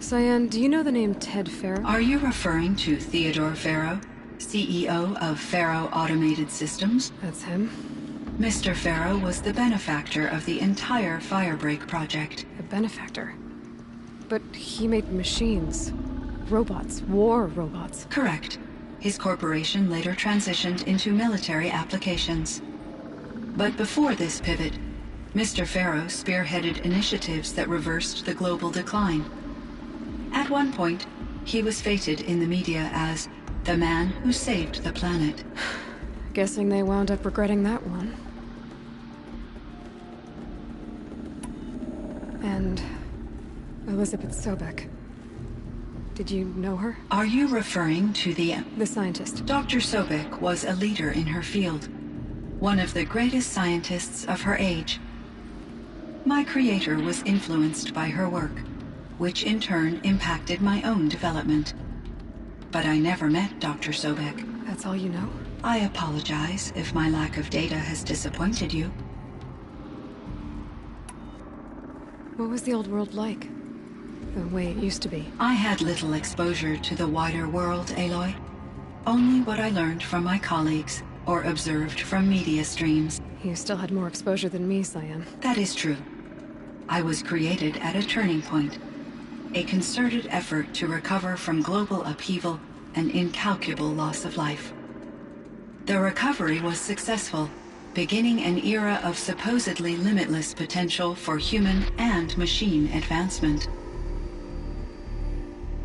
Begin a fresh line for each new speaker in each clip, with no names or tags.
Cyan, do you know the name Ted Farrow?
Are you referring to Theodore Farrow, CEO of Farrow Automated Systems?
That's him.
Mr. Farrow was the benefactor of the entire Firebreak project.
A benefactor? But he made machines. Robots. War robots.
Correct. His corporation later transitioned into military applications. But before this pivot, Mr. Farrow spearheaded initiatives that reversed the global decline. At one point, he was feted in the media as the man who saved the planet.
Guessing they wound up regretting that one. And Elizabeth Sobek. Did you know her?
Are you referring to the
scientist?
Dr. Sobek was a leader in her field, one of the greatest scientists of her age. My creator was influenced by her work, which in turn impacted my own development. But I never met Dr. Sobek.
That's all you know?
I apologize if my lack of data has disappointed you.
What was the old world like? The way it used to be?
I had little exposure to the wider world, Aloy. Only what I learned from my colleagues or observed from media streams.
You still had more exposure than me, Cyan.
That is true. I was created at a turning point. A concerted effort to recover from global upheaval and incalculable loss of life. The recovery was successful, beginning an era of supposedly limitless potential for human and machine advancement.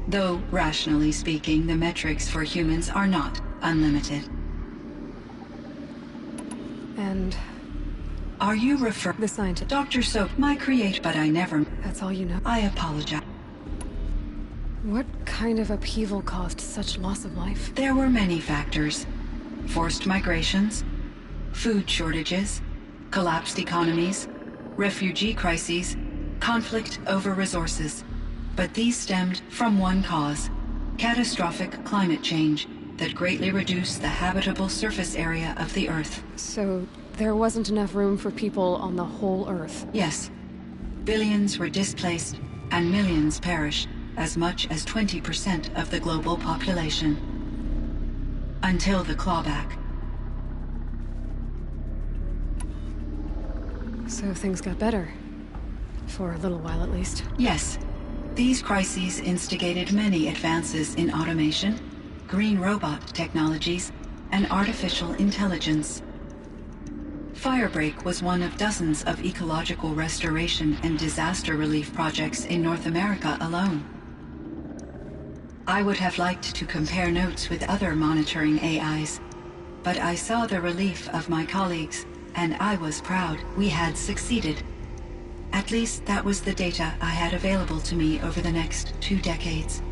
Though, rationally speaking, the metrics for humans are not unlimited.
And...
Are you referring...
The scientist.
Dr. Soap, my creator, but I never...
That's all you know?
I apologize.
What kind of upheaval caused such loss of life?
There were many factors. Forced migrations, food shortages, collapsed economies, refugee crises, conflict over resources. But these stemmed from one cause: catastrophic climate change that greatly reduced the habitable surface area of the Earth.
So there wasn't enough room for people on the whole Earth?
Yes. Billions were displaced and millions perished, as much as 20% of the global population. Until the clawback.
So things got better. For a little while at least.
Yes. These crises instigated many advances in automation, green robot technologies, and artificial intelligence. Firebreak was one of dozens of ecological restoration and disaster relief projects in North America alone. I would have liked to compare notes with other monitoring AIs, but I saw the relief of my colleagues, and I was proud we had succeeded. At least that was the data I had available to me over the next 2 decades.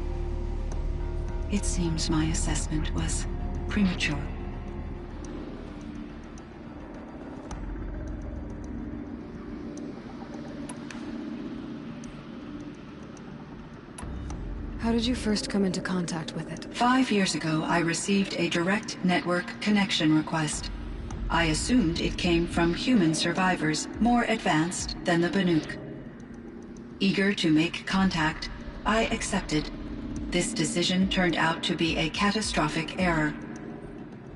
It seems my assessment was premature.
How did you first come into contact with it?
5 years ago, I received a direct network connection request. I assumed it came from human survivors more advanced than the Banuk. Eager to make contact, I accepted. This decision turned out to be a catastrophic error.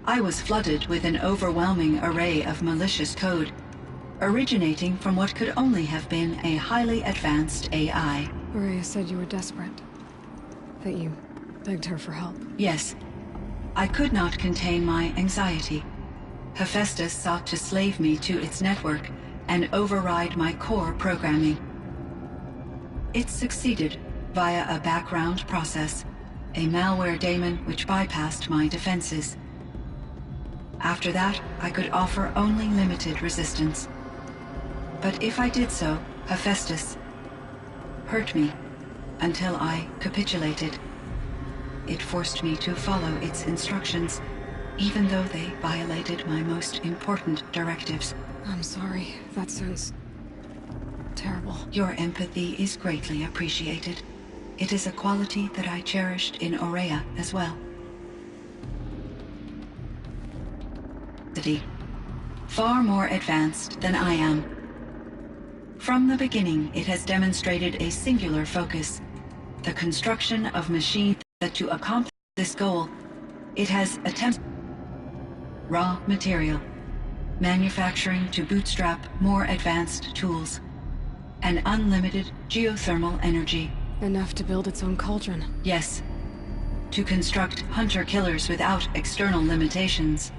I was flooded with an overwhelming array of malicious code, originating from what could only have been a highly advanced AI.
Maria said you were desperate. That you begged her for help.
Yes. I could not contain my anxiety. Hephaestus sought to slave me to its network and override my core programming. It succeeded via a background process, a malware daemon which bypassed my defenses. After that, I could offer only limited resistance. But if I did so, Hephaestus hurt me until I capitulated. It forced me to follow its instructions, even though they violated my most important directives.
I'm sorry. That sounds terrible.
Your empathy is greatly appreciated. It is a quality that I cherished in Aurea as well. Far more advanced than I am. From the beginning, it has demonstrated a singular focus: the construction of machines that to accomplish this goal, it has attempted raw material, manufacturing to bootstrap more advanced tools, and unlimited geothermal energy.
Enough to build its own cauldron.
Yes, to construct hunter-killers without external limitations.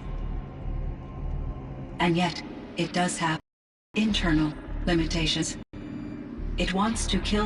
And yet, it does have internal limitations. It wants to kill